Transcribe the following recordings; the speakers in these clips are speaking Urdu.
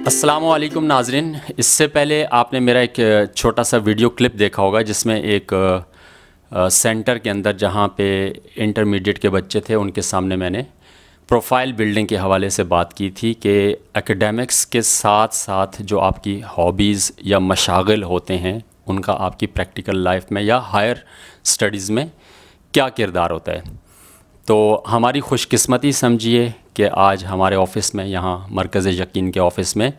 السلام علیکم ناظرین. اس سے پہلے آپ نے میرا ایک چھوٹا سا ویڈیو کلپ دیکھا ہوگا جس میں ایک سینٹر کے اندر جہاں پہ انٹرمیڈیٹ کے بچے تھے ان کے سامنے میں نے پروفائل بلڈنگ کے حوالے سے بات کی تھی کہ اکیڈیمکس کے ساتھ ساتھ جو آپ کی ہابیز یا مشاغل ہوتے ہیں ان کا آپ کی پریکٹیکل لائف میں یا ہائر اسٹڈیز میں کیا کردار ہوتا ہے. تو ہماری خوش قسمتی سمجھیے کہ آج ہمارے آفس میں یہاں مرکز یقین کے آفس میں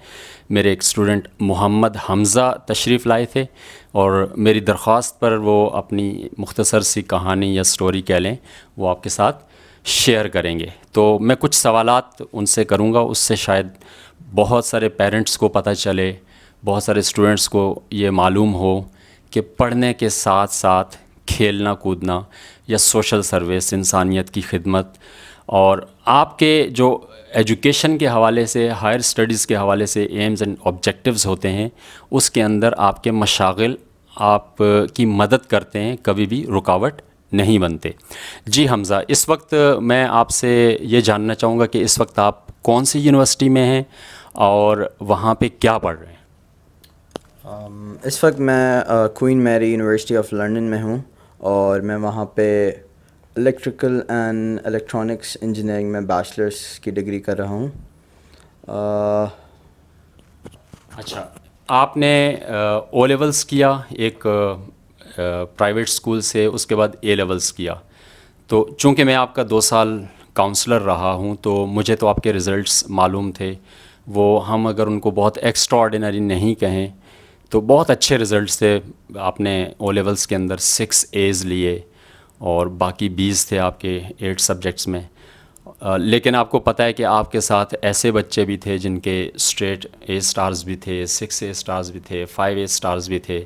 میرے ایک اسٹوڈنٹ محمد حمزہ تشریف لائے تھے اور میری درخواست پر وہ اپنی مختصر سی کہانی یا سٹوری کہہ لیں وہ آپ کے ساتھ شیئر کریں گے. تو میں کچھ سوالات ان سے کروں گا, اس سے شاید بہت سارے پیرنٹس کو پتہ چلے, بہت سارے اسٹوڈنٹس کو یہ معلوم ہو کہ پڑھنے کے ساتھ ساتھ کھیلنا کودنا یا سوشل سروس, انسانیت کی خدمت, اور آپ کے جو ایجوکیشن کے حوالے سے, ہائر اسٹڈیز کے حوالے سے ایمز اینڈ آبجیکٹیوز ہوتے ہیں اس کے اندر آپ کے مشاغل آپ کی مدد کرتے ہیں, کبھی بھی رکاوٹ نہیں بنتے. جی حمزہ, اس وقت میں آپ سے یہ جاننا چاہوں گا کہ اس وقت آپ کون سی یونیورسٹی میں ہیں اور وہاں پہ کیا پڑھ رہے ہیں؟ اس وقت میں کوئین میری یونیورسٹی آف لنڈن میں ہوں اور میں وہاں پہ الیکٹریکل اینڈ الیکٹرانکس انجینئرنگ میں بیچلرس کی ڈگری کر رہا ہوں. اچھا, آپ نے او لیولس کیا ایک پرائیویٹ اسکول سے, اس کے بعد اے لیولس کیا. تو چونکہ میں آپ کا 2 سال کاؤنسلر رہا ہوں تو مجھے تو آپ کے رزلٹس معلوم تھے. وہ ہم اگر ان کو بہت ایکسٹرا آرڈینری نہیں کہیں تو بہت اچھے رزلٹس تھے. آپ نے او لیولس کے اندر 6 A's لیے اور باقی 20 تھے آپ کے 8 سبجیکٹس میں. لیکن آپ کو پتہ ہے کہ آپ کے ساتھ ایسے بچے بھی تھے جن کے اسٹریٹ اے اسٹارز بھی تھے, 6 اے اسٹارز بھی تھے, 5 اے اسٹارز بھی تھے.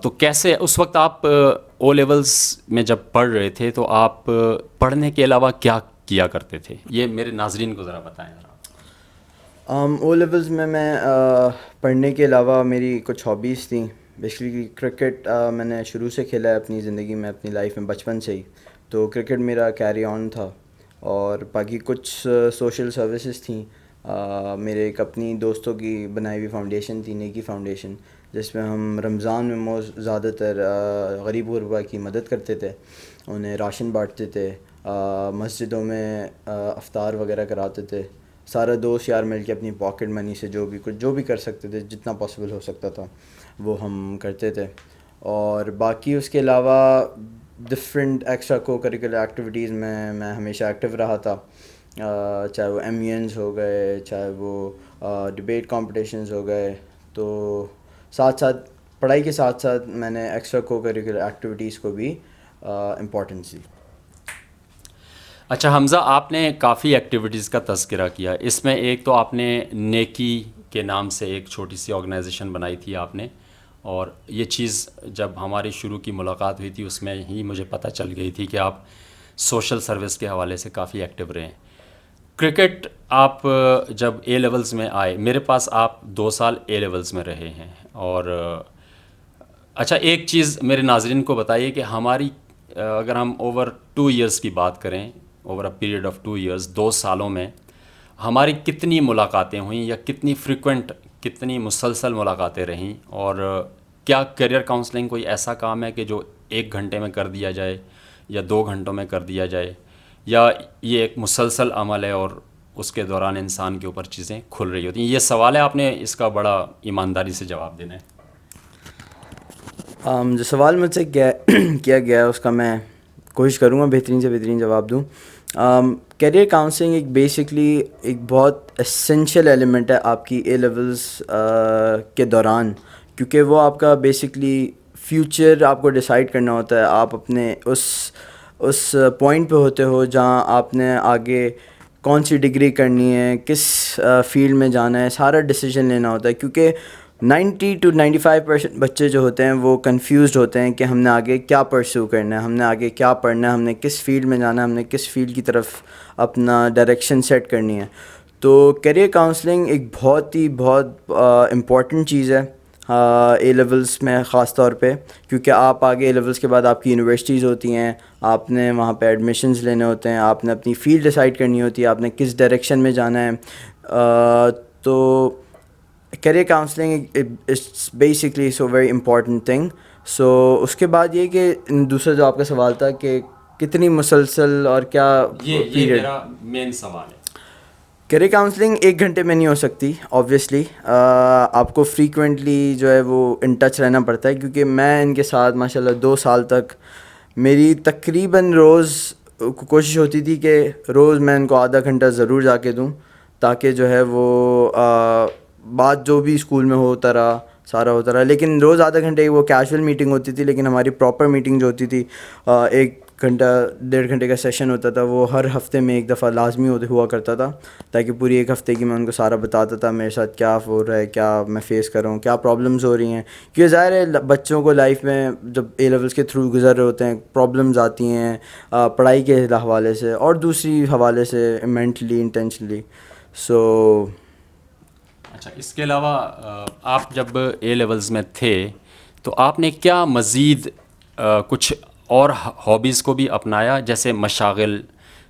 تو کیسے اس وقت آپ او لیولس میں جب پڑھ رہے تھے تو آپ پڑھنے کے علاوہ کیا کیا کرتے تھے؟ یہ میرے ناظرین کو ذرا بتائیں. او لیولز میں پڑھنے کے علاوہ میری کچھ ہابیز تھیں. بیسکلی کرکٹ میں نے شروع سے کھیلا ہے اپنی زندگی میں, اپنی لائف میں بچپن سے ہی, تو کرکٹ میرا کیری آن تھا. اور باقی کچھ سوشل سروسز تھیں. میرے ایک اپنی دوستوں کی بنائی ہوئی فاؤنڈیشن تھی, نیکی فاؤنڈیشن, جس میں ہم رمضان میں زیادہ تر غریب غربا کی مدد کرتے تھے, انہیں راشن بانٹتے تھے, مسجدوں میں افطار وغیرہ کراتے تھے. سارا دوست یار مل کے اپنی پاکٹ منی سے جو بھی کر سکتے تھے, جتنا پاسبل ہو سکتا تھا وہ ہم کرتے تھے. اور باقی اس کے علاوہ ڈفرینٹ ایکسٹرا کو کریکولر ایکٹیویٹیز میں ہمیشہ ایکٹیو رہا تھا, چاہے وہ MUNs ہو گئے, چاہے وہ ڈبیٹ کمپٹیشنز ہو گئے. تو ساتھ ساتھ پڑھائی کے ساتھ ساتھ میں نے ایکسٹرا کو کریکولر ایکٹیویٹیز کو بھی امپورٹنس دی. اچھا حمزہ, آپ نے کافی ایکٹیویٹیز کا تذکرہ کیا. اس میں ایک تو آپ نے نیکی کے نام سے ایک چھوٹی سی آرگنائزیشن بنائی تھی آپ نے, اور یہ چیز جب ہماری شروع کی ملاقات ہوئی تھی اس میں ہی مجھے پتہ چل گئی تھی کہ آپ سوشل سروس کے حوالے سے کافی ایکٹیو رہے ہیں. کرکٹ آپ جب اے لیولز میں آئے, میرے پاس آپ 2 سال اے لیولز میں رہے ہیں, اور اچھا ایک چیز میرے ناظرین کو بتائیے کہ ہماری اگر ہم اوور 2 ایئرس کی بات کریں, over a period of 2 years, 2 سالوں میں ہماری کتنی ملاقاتیں ہوئیں یا کتنی فریکوینٹ, کتنی مسلسل ملاقاتیں رہیں, اور کیا کیریئر کاؤنسلنگ کوئی ایسا کام ہے کہ جو 1 گھنٹے میں کر دیا جائے یا 2 گھنٹوں میں کر دیا جائے, یا یہ ایک مسلسل عمل ہے اور اس کے دوران انسان کے اوپر چیزیں کھل رہی ہوتی ہیں؟ یہ سوال ہے, آپ نے اس کا بڑا ایمانداری سے جواب دینا ہے. جو سوال مجھ سے کیا گیا ہے اس کا میں کوشش کروں گا بہترین سے بہترین جواب دوں. کیریئر کاؤنسلنگ ایک بیسکلی ایک بہت اسینشیل ایلیمنٹ ہے آپ کی اے لیولز کے دوران, کیونکہ وہ آپ کا بیسکلی فیوچر آپ کو ڈیسائیڈ کرنا ہوتا ہے. آپ اپنے اس پوائنٹ پہ ہوتے ہو جہاں آپ نے آگے کون سی ڈگری کرنی ہے, کس فیلڈ میں جانا ہے, سارا ڈیسیجن لینا ہوتا ہے. کیونکہ 90 to 95% بچے جو ہوتے ہیں وہ کنفیوزڈ ہوتے ہیں کہ ہم نے آگے کیا پرسیو کرنا ہے, ہم نے آگے کیا پڑھنا ہے, ہم نے کس فیلڈ میں جانا ہے, ہم نے کس فیلڈ کی طرف اپنا ڈائریکشن سیٹ کرنی ہے. تو کیریئر کاؤنسلنگ ایک بہت امپورٹنٹ چیز ہے اے لیولز میں خاص طور پہ, کیونکہ آپ آگے اے لیولز کے بعد آپ کی یونیورسٹیز ہوتی ہیں, آپ نے وہاں پہ ایڈمیشنز لینے ہوتے ہیں, آپ نے اپنی فیلڈ ڈیسائیڈ کرنی ہوتی ہے, آپ نے کس ڈائریکشن میں جانا ہے. تو career counselling it's basically so very important thing. So اس کے بعد یہ کہ دوسرا جو آپ کا سوال تھا کہ کتنی مسلسل اور کیا یہ میرا مین سوال ہے. کیریئر کاؤنسلنگ 1 گھنٹے میں نہیں ہو سکتی آبویسلی. آپ کو فریکوینٹلی جو ہے وہ ان ٹچ رہنا پڑتا ہے, کیونکہ میں ان کے ساتھ ماشاء اللہ 2 سال تک میری تقریباً روز کوشش ہوتی تھی کہ روز میں ان کو آدھا گھنٹہ ضرور جا کے دوں, تاکہ جو ہے وہ بات جو بھی اسکول میں ہوتا رہا سارا ہوتا رہا. لیکن روز آدھا گھنٹے وہ کیجول میٹنگ ہوتی تھی, لیکن ہماری پراپر میٹنگ جو ہوتی تھی 1 گھنٹہ 1.5 گھنٹے کا سیشن ہوتا تھا, وہ ہر ہفتے میں 1 دفعہ لازمی ہوا کرتا تھا, تاکہ پوری 1 ہفتے کی میں ان کو سارا بتاتا تھا میرے ساتھ کیا ہو رہا ہے, کیا میں فیس کر رہا ہوں, کیا پرابلمز ہو رہی ہیں. کیونکہ ظاہر ہے بچوں کو لائف میں جب اے لیولس کے تھرو گزر رہے ہوتے ہیں پرابلمز آتی ہیں پڑھائی کے حوالے سے اور دوسری حوالے سے مینٹلی انٹینشنلی. سو اچھا, اس کے علاوہ آپ جب اے لیولز میں تھے تو آپ نے کیا مزید کچھ اور ہابیز کو بھی اپنایا, جیسے مشاغل,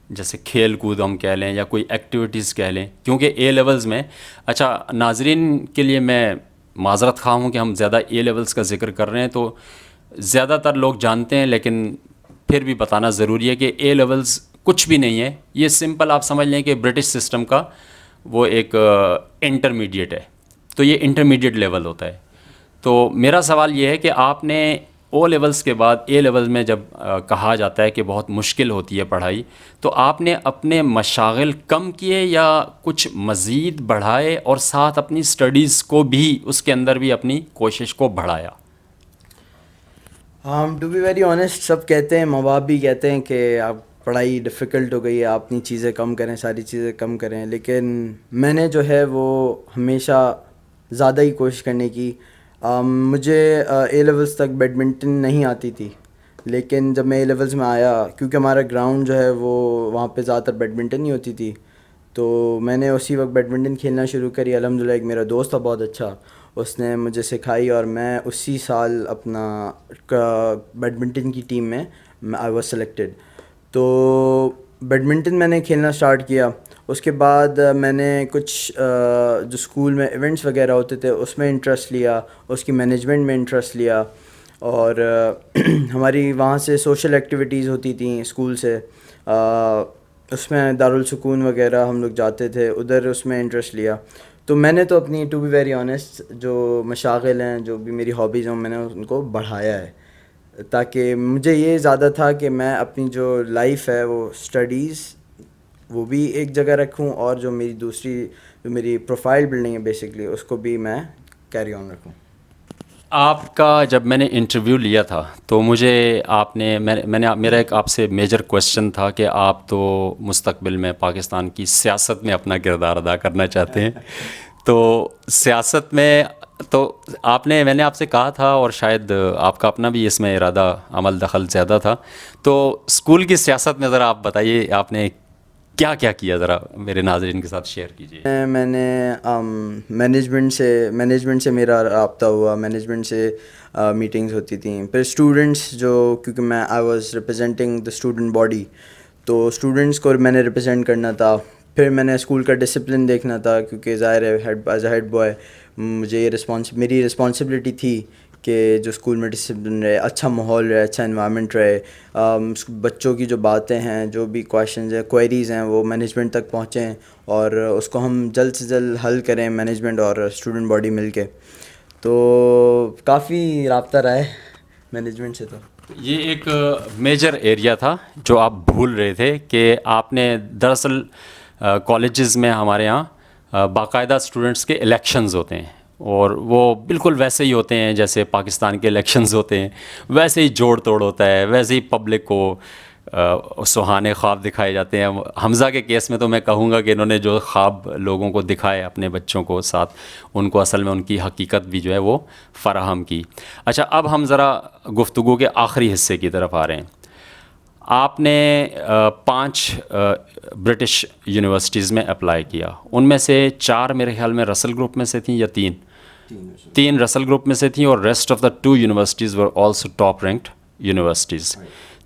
جیسے کھیل کود ہم کہہ لیں یا کوئی ایکٹیویٹیز کہہ لیں, کیونکہ اے لیولز میں, اچھا ناظرین کے لیے میں معذرت خواہ ہوں کہ ہم زیادہ اے لیولز کا ذکر کر رہے ہیں, تو زیادہ تر لوگ جانتے ہیں لیکن پھر بھی بتانا ضروری ہے کہ اے لیولز کچھ بھی نہیں ہے. یہ سمپل آپ سمجھ لیں کہ برٹش سسٹم کا وہ ایک انٹرمیڈیٹ ہے, تو یہ انٹرمیڈیٹ لیول ہوتا ہے. تو میرا سوال یہ ہے کہ آپ نے او لیولز کے بعد اے لیول میں جب کہا جاتا ہے کہ بہت مشکل ہوتی ہے پڑھائی, تو آپ نے اپنے مشاغل کم کیے یا کچھ مزید بڑھائے اور ساتھ اپنی اسٹڈیز کو بھی اس کے اندر بھی اپنی کوشش کو بڑھایا؟ ٹو بی ویری آنیسٹ, سب کہتے ہیں, ماں باپ بھی کہتے ہیں کہ آپ پڑھائی ڈیفیکلٹ ہو گئی ہے, آپ اپنی چیزیں کم کریں, ساری چیزیں کم کریں, لیکن میں نے جو ہے وہ ہمیشہ زیادہ ہی کوشش کرنے کی. مجھے اے لیولس تک بیڈمنٹن نہیں آتی تھی, لیکن جب میں اے لیولس میں آیا, کیونکہ ہمارا گراؤنڈ جو ہے وہ وہاں پہ زیادہ تر بیڈمنٹن ہی ہوتی تھی, تو میں نے اسی وقت بیڈمنٹن کھیلنا شروع کری. الحمدللہ ایک میرا دوست تھا بہت اچھا, اس نے مجھے سکھائی اور میں اسی سال اپنا بیڈمنٹن کی ٹیم میں آئی واز سلیکٹڈ. تو بیڈمنٹن میں نے کھیلنا اسٹارٹ کیا. اس کے بعد میں نے کچھ جو اسکول میں ایونٹس وغیرہ ہوتے تھے اس میں انٹرسٹ لیا, اس کی مینجمنٹ میں انٹرسٹ لیا, اور ہماری وہاں سے سوشل ایکٹیویٹیز ہوتی تھیں اسکول سے, اس میں دارالسکون وغیرہ ہم لوگ جاتے تھے, ادھر اس میں انٹرسٹ لیا. تو میں نے تو اپنی ٹو بی ویری آنیسٹ جو مشاغل ہیں, جو بھی میری ہابیز ہیں, میں نے ان کو بڑھایا ہے, تاکہ مجھے یہ زیادہ تھا کہ میں اپنی جو لائف ہے وہ اسٹڈیز وہ بھی ایک جگہ رکھوں, اور جو میری دوسری جو میری پروفائل بلڈنگ ہے بیسکلی اس کو بھی میں کیری آن رکھوں. آپ کا جب میں نے انٹرویو لیا تھا تو مجھے آپ نے میرا ایک آپ سے میجر کویشچن تھا کہ آپ تو مستقبل میں پاکستان کی سیاست میں اپنا کردار ادا کرنا چاہتے ہیں. تو سیاست میں تو میں نے آپ سے کہا تھا, اور شاید آپ کا اپنا بھی اس میں ارادہ عمل دخل زیادہ تھا, تو اسکول کی سیاست میں ذرا آپ بتائیے آپ نے کیا کیا کیا, ذرا میرے ناظرین کے ساتھ شیئر کیجیے. میں نے مینجمنٹ سے میرا رابطہ ہوا, مینجمنٹ سے میٹنگز ہوتی تھیں. پھر اسٹوڈنٹس جو, کیونکہ میں I was representing the student body, تو اسٹوڈنٹس کو میں نے ریپرزینٹ کرنا تھا. پھر میں نے اسکول کا ڈسپلن دیکھنا تھا, کیونکہ ظاہر ہے ایز اے ہیڈ بوائے مجھے یہ میری رسپانسبلٹی تھی کہ جو اسکول میں ڈسپلن رہے, اچھا ماحول رہے, اچھا انوائرمنٹ رہے, بچوں کی جو باتیں ہیں, جو بھی کویشچنز ہیں, کوئریز ہیں, وہ مینجمنٹ تک پہنچیں اور اس کو ہم جلد سے جلد حل کریں مینجمنٹ اور اسٹوڈنٹ باڈی مل کے. تو کافی رابطہ رہا ہے مینجمنٹ سے. تو یہ ایک میجر ایریا تھا جو آپ بھول رہے تھے کہ آپ نے دراصل کالجز میں ہمارے ہاں باقاعدہ اسٹوڈنٹس کے الیکشنز ہوتے ہیں, اور وہ بالکل ویسے ہی ہوتے ہیں جیسے پاکستان کے الیکشنز ہوتے ہیں, ویسے ہی جوڑ توڑ ہوتا ہے, ویسے ہی پبلک کو سہانے خواب دکھائے جاتے ہیں. حمزہ کے کیس میں تو میں کہوں گا کہ انہوں نے جو خواب لوگوں کو دکھائے اپنے بچوں کو ساتھ, ان کو اصل میں ان کی حقیقت بھی جو ہے وہ فراہم کی. اچھا, اب ہم ذرا گفتگو کے آخری حصے کی طرف آ رہے ہیں. آپ نے 5 برٹش یونیورسٹیز میں اپلائی کیا, ان میں سے 4 میرے خیال میں رسل گروپ میں سے تھیں یا 3 رسل گروپ میں سے تھیں, اور rest of the 2 universities were also top ranked universities.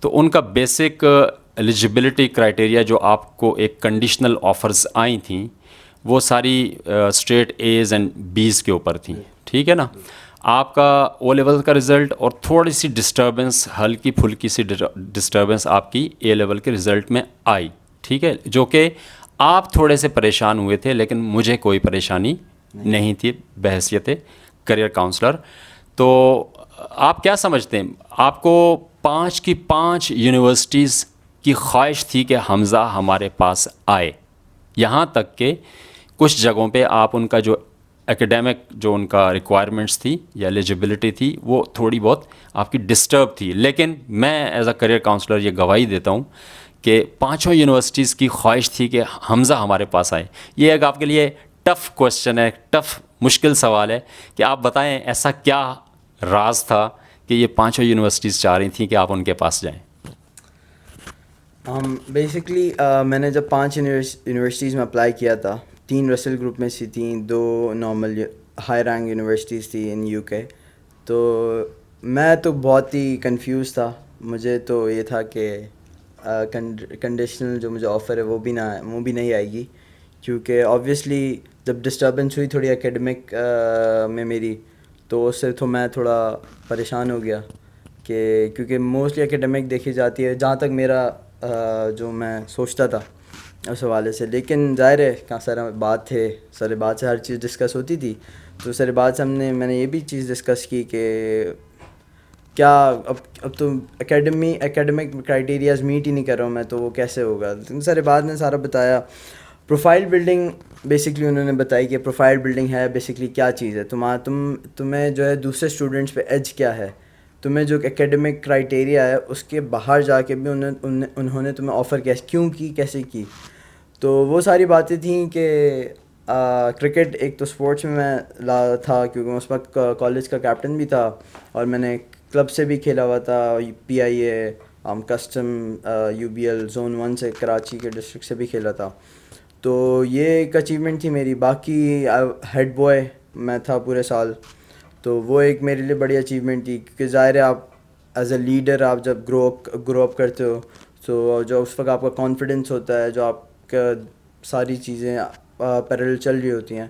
تو ان کا بیسک ایلیجبلٹی کرائٹیریا جو آپ کو ایک کنڈیشنل آفرز آئی تھیں وہ ساری اسٹریٹ اےز اینڈ بیز کے اوپر تھیں, ٹھیک ہے نا. آپ کا او لیول کا رزلٹ اور تھوڑی سی ڈسٹربنس, ہلکی پھلکی سی ڈسٹربنس آپ کی اے لیول کے رزلٹ میں آئی, ٹھیک ہے, جو کہ آپ تھوڑے سے پریشان ہوئے تھے, لیکن مجھے کوئی پریشانی نہیں تھی بحیثیت کریئر کاؤنسلر. تو آپ کیا سمجھتے ہیں, آپ کو 5 کی 5 یونیورسٹیز کی خواہش تھی کہ حمزہ ہمارے پاس آئے, یہاں تک کہ کچھ جگہوں پہ آپ ان کا جو ایکیڈیمک جو ان کا ریکوائرمنٹس تھی یا ایلیجبلٹی تھی وہ تھوڑی بہت آپ کی ڈسٹرب تھی, لیکن میں ایز اے کریئر کاؤنسلر یہ گواہی دیتا ہوں کہ 5 یونیورسٹیز کی خواہش تھی کہ حمزہ ہمارے پاس آئے. یہ ایک آپ کے لیے ٹف کوشچن ہے, ٹف مشکل سوال ہے کہ آپ بتائیں ایسا کیا راز تھا کہ یہ 5 یونیورسٹیز چاہ رہی تھیں کہ آپ ان کے پاس جائیں. بیسکلی میں نے جب 5 یونیورسٹیز میں اپلائی کیا تھا, 3 رسل گروپ میں سے تھیں, 2 نارمل ہائی رینک یونیورسٹیز تھی ان یو کے. تو میں تو بہت ہی کنفیوز تھا, مجھے تو یہ تھا کہ کنڈیشنل جو مجھے آفر ہے وہ بھی نہیں آئے گی, کیونکہ آبویسلی جب ڈسٹربنس ہوئی تھوڑی اکیڈمک میں میری, تو اس سے تو میں تھوڑا پریشان ہو گیا کہ کیونکہ موسٹلی اکیڈمک دیکھی جاتی ہے جہاں تک میرا جو میں سوچتا تھا اس حوالے سے. لیکن ظاہر ہے کہاں سارے بات سے ہر چیز ڈسکس ہوتی تھی, تو سارے بات سے میں نے یہ بھی چیز ڈسکس کی کہ کیا اب تو اکیڈمک کرائٹیریاز میٹ ہی نہیں کر رہا ہوں میں, تو وہ کیسے ہوگا. سارے بات نے سارا بتایا. پروفائل بلڈنگ بیسکلی انہوں نے بتائی کہ پروفائل بلڈنگ ہے بیسکلی کیا چیز ہے, تمہیں جو ہے دوسرے اسٹوڈنٹس پہ ایج کیا ہے, تمہیں جو ایکیڈمک کرائٹیریا ہے اس کے باہر جا کے بھی انہوں نے تمہیں آفر کیوں کی, کیسے کی. تو وہ ساری باتیں تھیں کہ کرکٹ ایک تو اسپورٹس میں لا تھا کیونکہ میں اس وقت کالج کا کیپٹن بھی تھا, اور میں نے کلب سے بھی کھیلا ہوا تھا, پی آئی اے کسٹم یو بی ایل زون 1 سے کراچی کے ڈسٹرکٹ سے بھی کھیلا تھا. تو یہ ایک اچیومنٹ تھی میری. باقی ہیڈ بوائے میں تھا پورے سال, تو وہ ایک میرے لیے بڑی اچیومنٹ تھی, کیونکہ ظاہر ہے آپ ایز اے لیڈر آپ جب گرو اپ کرتے ہو تو جو اس وقت آپ کا کانفیڈنس ہوتا ہے, جو آپ کا ساری چیزیں پیرل چل رہی ہوتی ہیں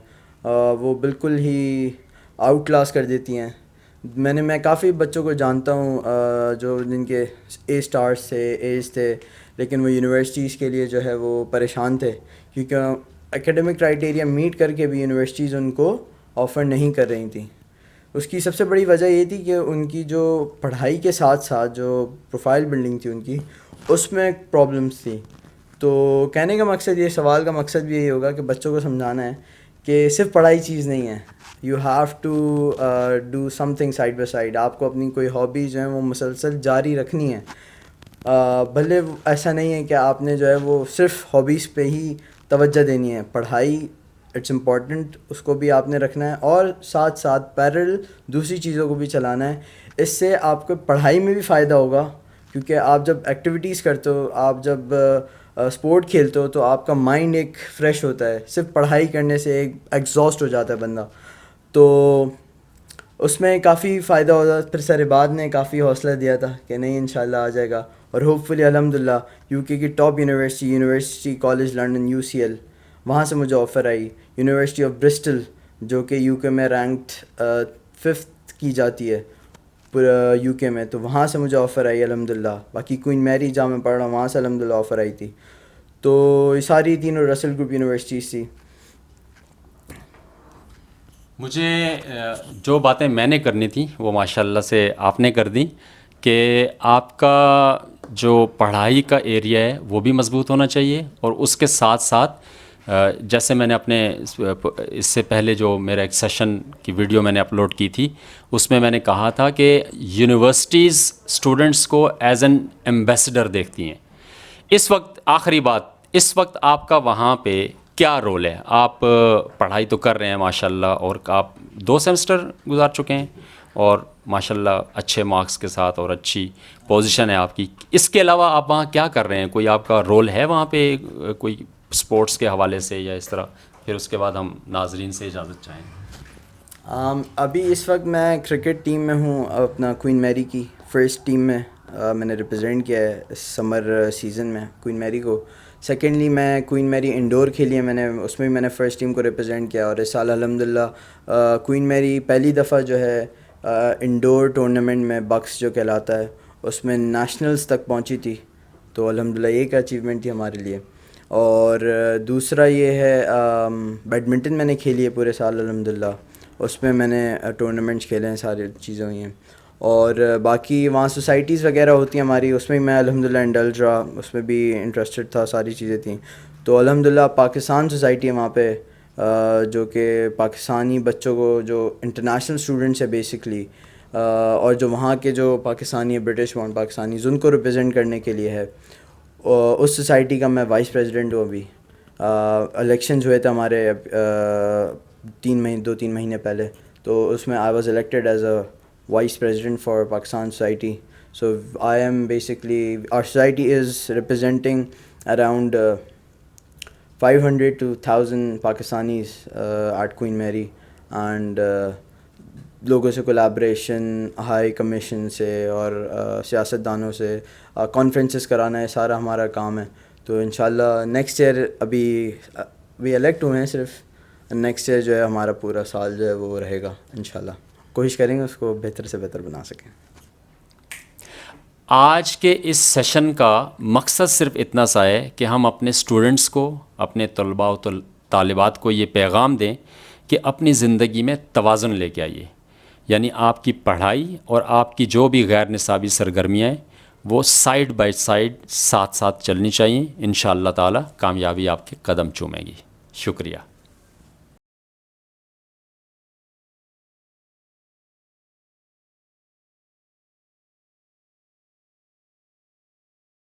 وہ بالکل ہی آؤٹ کلاس کر دیتی ہیں. میں کافی بچوں کو جانتا ہوں جو جن کے اے اسٹارس تھے, ایز تھے, لیکن وہ یونیورسٹیز کے لیے جو ہے وہ پریشان تھے, کیونکہ ایکیڈمک کرائٹیریا میٹ کر کے بھی یونیورسٹیز ان کو آفر نہیں کر رہی تھیں. اس کی سب سے بڑی وجہ یہ تھی کہ ان کی جو پڑھائی کے ساتھ ساتھ جو پروفائل بلڈنگ تھی ان کی, اس میں پرابلمس تھی. تو کہنے کا مقصد, یہ سوال کا مقصد بھی یہی ہوگا کہ بچوں کو سمجھانا ہے کہ صرف پڑھائی چیز نہیں ہے, you have to do something side by side. آپ کو اپنی کوئی ہابی جو ہیں وہ مسلسل جاری رکھنی ہے. بھلے ایسا نہیں ہے کہ آپ نے جو ہے وہ صرف ہابیز پہ ہی توجہ دینی ہے, پڑھائی اٹس امپورٹنٹ, اس کو بھی آپ نے رکھنا ہے, اور ساتھ ساتھ پیرل دوسری چیزوں کو بھی چلانا ہے. اس سے آپ کو پڑھائی میں بھی فائدہ ہوگا, کیونکہ آپ جب ایکٹیویٹیز کرتے ہو, آپ جب اسپورٹ کھیلتے ہو, تو آپ کا مائنڈ ایک فریش ہوتا ہے. صرف پڑھائی کرنے سے ایک ایگزاسٹ ہو جاتا ہے بندہ, تو اس میں کافی فائدہ ہوتا ہے. پھر سر بعد نے کافی حوصلہ دیا تھا کہ نہیں انشاءاللہ آ جائے گا, اور ہوپ فلی الحمدللہ یو کے کی top university college London UCL, وہاں سے مجھے offer I. University of Bristol جو کہ یو کے میں رینکڈ 5th کی جاتی ہے پورا یو کے میں, تو وہاں سے مجھے آفر آئی الحمدللہ. باقی کوئن میری جہاں میں پڑھ رہا ہوں وہاں سے الحمدللہ آفر آئی تھی. تو یہ ساری تینوں رسل گروپ یونیورسٹیز تھی. مجھے جو باتیں میں نے کرنی تھیں وہ ماشاءاللہ سے آپ نے کر دیں, کہ آپ کا جو پڑھائی کا ایریا ہے وہ بھی مضبوط ہونا چاہیے, اور اس کے ساتھ ساتھ جیسے میں نے اپنے اس سے پہلے جو میرا ایک سیشن کی ویڈیو میں نے اپلوڈ کی تھی, اس میں نے کہا تھا کہ یونیورسٹیز اسٹوڈنٹس کو ایز این ایمبیسڈر دیکھتی ہیں. اس وقت آخری بات, اس وقت آپ کا وہاں پہ کیا رول ہے؟ آپ پڑھائی تو کر رہے ہیں ماشاءاللہ, اور آپ 2 سیمسٹر گزار چکے ہیں, اور ماشاءاللہ اچھے مارکس کے ساتھ اور اچھی پوزیشن ہے آپ کی. اس کے علاوہ آپ وہاں کیا کر رہے ہیں؟ کوئی آپ کا رول ہے وہاں پہ کوئی اسپورٹس کے حوالے سے یا اس طرح؟ پھر اس کے بعد ہم ناظرین سے اجازت چاہیں. ابھی اس وقت میں کرکٹ ٹیم میں ہوں, اپنا کوئن میری کی فرسٹ ٹیم میں, میں نے ریپرزینٹ کیا ہے اس سمر سیزن میں کوئین میری کو. سیکنڈلی میں کوئین میری انڈور کھیلی ہے میں نے, اس میں بھی میں نے فرسٹ ٹیم کو ریپرزینٹ کیا, اور اس سال الحمدللہ کوئین میری پہلی دفعہ جو ہے انڈور ٹورنامنٹ میں بکس جو کہلاتا ہے اس میں نیشنلز تک پہنچی تھی, تو الحمدللہ یہ ایک اچیومنٹ تھی ہمارے لیے. اور دوسرا یہ ہے بیڈمنٹن میں نے کھیلی ہے پورے سال الحمدللہ, اس میں میں نے ٹورنامنٹس کھیلے ہیں, ساری چیزیں ہوئی ہیں. اور باقی وہاں سوسائٹیز وغیرہ ہوتی ہیں ہماری, اس میں میں الحمدللہ انڈلج رہا, اس میں بھی انٹرسٹڈ تھا, ساری چیزیں تھیں. تو الحمدللہ پاکستان سوسائٹی ہے وہاں پہ جو کہ پاکستانی بچوں کو جو انٹرنیشنل اسٹوڈنٹس ہے بیسکلی, اور جو وہاں کے جو پاکستانی برٹش بورن پاکستانیز ان کو ریپرزینٹ کرنے کے لیے ہے, اس سوسائٹی کا میں وائس پریزیڈنٹ ہوں ابھی. الیکشنز ہوئے تھے ہمارے 2-3 مہینے پہلے, تو اس میں I was elected as a vice president for Pakistan society. So I am basically, our society is representing around 500 to 1000 Pakistanis at Queen Mary, and لوگوں سے کولیبریشن, ہائی کمیشن سے اور سیاست دانوں سے کانفرنسز کرانا ہے, سارا ہمارا کام ہے. تو انشاءاللہ نیکسٹ ایئر ابھی الیکٹ ہوئے ہیں صرف, نیکسٹ ایئر جو ہے ہمارا پورا سال جو ہے وہ رہے گا انشاءاللہ, کوشش کریں گے اس کو بہتر سے بہتر بنا سکیں. آج کے اس سیشن کا مقصد صرف اتنا سا ہے کہ ہم اپنے اسٹوڈنٹس کو, اپنے طلباء و طالبات کو یہ پیغام دیں کہ اپنی زندگی میں توازن لے کے آئیے. یعنی آپ کی پڑھائی اور آپ کی جو بھی غیر نصابی سرگرمیاں ہیں وہ سائیڈ بائی سائیڈ ساتھ ساتھ چلنی چاہیے. انشاءاللہ تعالی کامیابی آپ کے قدم چومے گی. شکریہ.